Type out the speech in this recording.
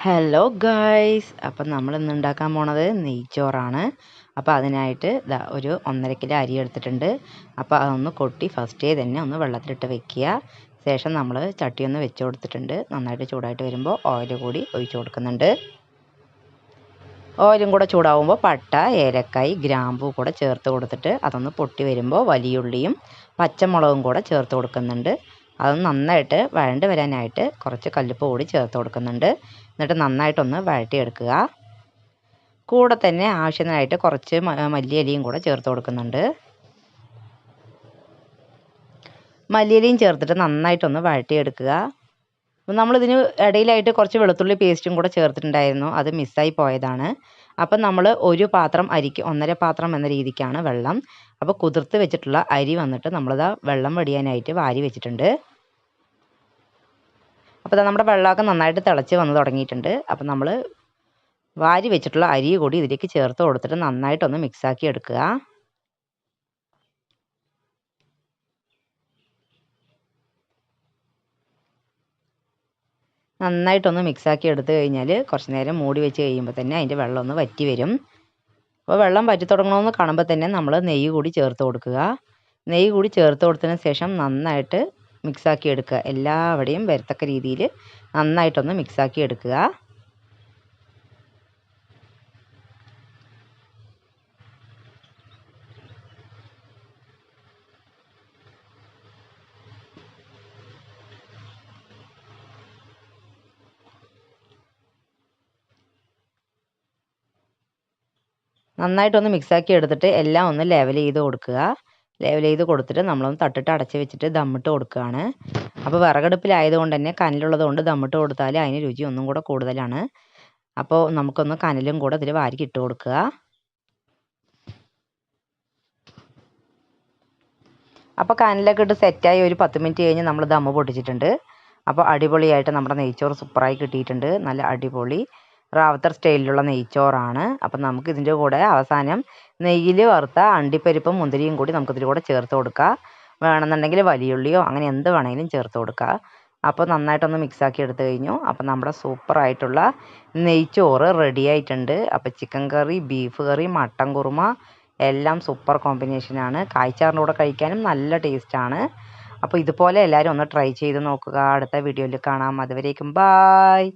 Hello guys, അപ്പം നമ്മൾ ഇന്ന് ഉണ്ടാക്കാൻ പോണത് നെയ്ച്ചോറാണ്. അപ്പോൾ അതിനായിട്ട് ഒരു 1.5 കിലോ അരി എടുത്തിട്ടുണ്ട്. അപ്പോൾ അതൊന്ന് കൊട്ടി ഫസ്റ്റേ തന്നെ ഒന്ന് വെള്ളത്തിലിട്ട് വെക്കുക. ശേഷം നമ്മൾ ചട്ടി ഒന്ന് വെച്ച് കൊടുത്തിട്ടുണ്ട്. നന്നായിട്ട് ചൂടായിട്ട് വരുമ്പോൾ ഓയിൽ കൂടി ഒഴിച്ച് കൊടുക്കുന്നുണ്ട്. ഓയിലും കൂടെ ചൂടാവുമ്പോൾ പട്ട, ഏലക്കായ്, ഗ്രാമ്പൂ കൂടെ ചേർത്ത് കൊടുത്തിട്ട് അതൊന്ന് പൊട്ടി വരുമ്പോൾ വലിയുള്ളിയും പച്ചമുളകും കൂടെ ചേർത്ത് കൊടുക്കുന്നുണ്ട്. അതൊന്ന് നന്നായിട്ട് വഴണ്ട് വരാനായിട്ട് കുറച്ച് കല്ലുപ്പ് കൂടി ചേർത്ത് കൊടുക്കുന്നുണ്ട്. എന്നിട്ട് നന്നായിട്ടൊന്ന് വഴറ്റിയെടുക്കുക. കൂടെ തന്നെ ആവശ്യത്തിനായിട്ട് കുറച്ച് മല്ലിയിലയും കൂടെ ചേർത്ത് കൊടുക്കുന്നുണ്ട്. മല്ലിയിലയും ചേർത്തിട്ട് നന്നായിട്ടൊന്ന് വഴറ്റിയെടുക്കുക. നമ്മളിതിന് ഇടയിലായിട്ട് കുറച്ച് വെളുത്തുള്ളി പേസ്റ്റും കൂടെ ചേർത്തിട്ടുണ്ടായിരുന്നു. അത് മിസ്സായി പോയതാണ്. അപ്പം നമ്മൾ ഒരു പാത്രം അരിക്ക് 1.5 പാത്രം എന്ന രീതിക്കാണ് വെള്ളം. അപ്പോൾ കുതിർത്ത് വെച്ചിട്ടുള്ള അരി വന്നിട്ട് നമ്മളിതാ വെള്ളം വടിയാനായിട്ട് വാരി വെച്ചിട്ടുണ്ട്. അപ്പോൾ നമ്മുടെ വെള്ളമൊക്കെ നന്നായിട്ട് തിളച്ച് വന്ന് തുടങ്ങിയിട്ടുണ്ട്. അപ്പം നമ്മൾ വാരി വെച്ചിട്ടുള്ള അരി കൂടി ഇതിലേക്ക് ചേർത്ത് കൊടുത്തിട്ട് നന്നായിട്ടൊന്ന് മിക്സാക്കി എടുക്കുക. നന്നായിട്ടൊന്ന് മിക്സാക്കി എടുത്തു കഴിഞ്ഞാൽ കുറച്ച് നേരം മൂടി വെച്ച് കഴിയുമ്പോൾ തന്നെ അതിൻ്റെ വെള്ളം ഒന്ന് വറ്റി വരും. അപ്പോൾ വെള്ളം വറ്റി തുടങ്ങണമെന്ന് കാണുമ്പോൾ തന്നെ നമ്മൾ നെയ്യ് കൂടി ചേർത്ത് കൊടുക്കുക. നെയ്യ് കൂടി ചേർത്ത് കൊടുത്തതിന് ശേഷം നന്നായിട്ട് മിക്സാക്കി എടുക്കുക. എല്ലാവിടെയും വരത്തക്ക രീതിയിൽ നന്നായിട്ടൊന്ന് മിക്സാക്കി എടുക്കുക. നന്നായിട്ടൊന്ന് മിക്സാക്കി എടുത്തിട്ട് എല്ലാം ഒന്ന് ലെവൽ ചെയ്ത് കൊടുക്കുക. ലെവൽ ചെയ്ത് കൊടുത്തിട്ട് നമ്മളൊന്ന് തട്ടിട്ട് അടച്ച് വെച്ചിട്ട് ദമ്മിട്ട് കൊടുക്കുകയാണ്. അപ്പോൾ വിറകടുപ്പിലായതുകൊണ്ട് തന്നെ കനലുള്ളത് കൊണ്ട് ദമ്മിട്ട് കൊടുത്താൽ അതിന് രുചി ഒന്നും കൂടെ കൂടുതലാണ്. അപ്പോൾ നമുക്കൊന്ന് കനലും കൂടെ ഇതിൽ വാരിക്ക് ഇട്ട് കൊടുക്കുക. അപ്പോൾ കനലൊക്കെ ഇട്ട് സെറ്റായി ഒരു 10 മിനിറ്റ് കഴിഞ്ഞ് നമ്മൾ ദമ്മ് പൊട്ടിച്ചിട്ടുണ്ട്. അപ്പോൾ അടിപൊളിയായിട്ട് നമ്മുടെ നെയ്ച്ചോറ് സൂപ്പറായി കിട്ടിയിട്ടുണ്ട്. നല്ല അടിപൊളി റാവത്തർ സ്റ്റൈലിലുള്ള നെയ്ച്ചോറാണ്. അപ്പം നമുക്ക് ഇതിൻ്റെ കൂടെ അവസാനം നെയ്യിൽ വറുത്ത അണ്ടിപ്പരിപ്പും മുന്തിരിയും കൂടി നമുക്കിതിൽ കൂടെ ചേർത്ത് കൊടുക്കുക. വേണമെന്നുണ്ടെങ്കിൽ വലിയുള്ളിയോ അങ്ങനെ എന്ത് വേണമെങ്കിലും ചേർത്ത് കൊടുക്കുക. അപ്പോൾ നന്നായിട്ടൊന്ന് മിക്സാക്കി എടുത്തു കഴിഞ്ഞു. അപ്പം നമ്മുടെ സൂപ്പറായിട്ടുള്ള നെയ്ച്ചോറ് റെഡി ആയിട്ടുണ്ട്. അപ്പോൾ ചിക്കൻ കറി, ബീഫ് കറി, മട്ടൻ കുറുമ എല്ലാം സൂപ്പർ കോമ്പിനേഷനാണ്. കായ്ച്ചാറിൻ്റെ കൂടെ കഴിക്കാനും നല്ല ടേസ്റ്റാണ്. അപ്പോൾ ഇതുപോലെ എല്ലാവരും ഒന്ന് ട്രൈ ചെയ്ത് നോക്കുക. അടുത്ത വീഡിയോയിൽ കാണാം. അതുവരേക്കും ബായ്.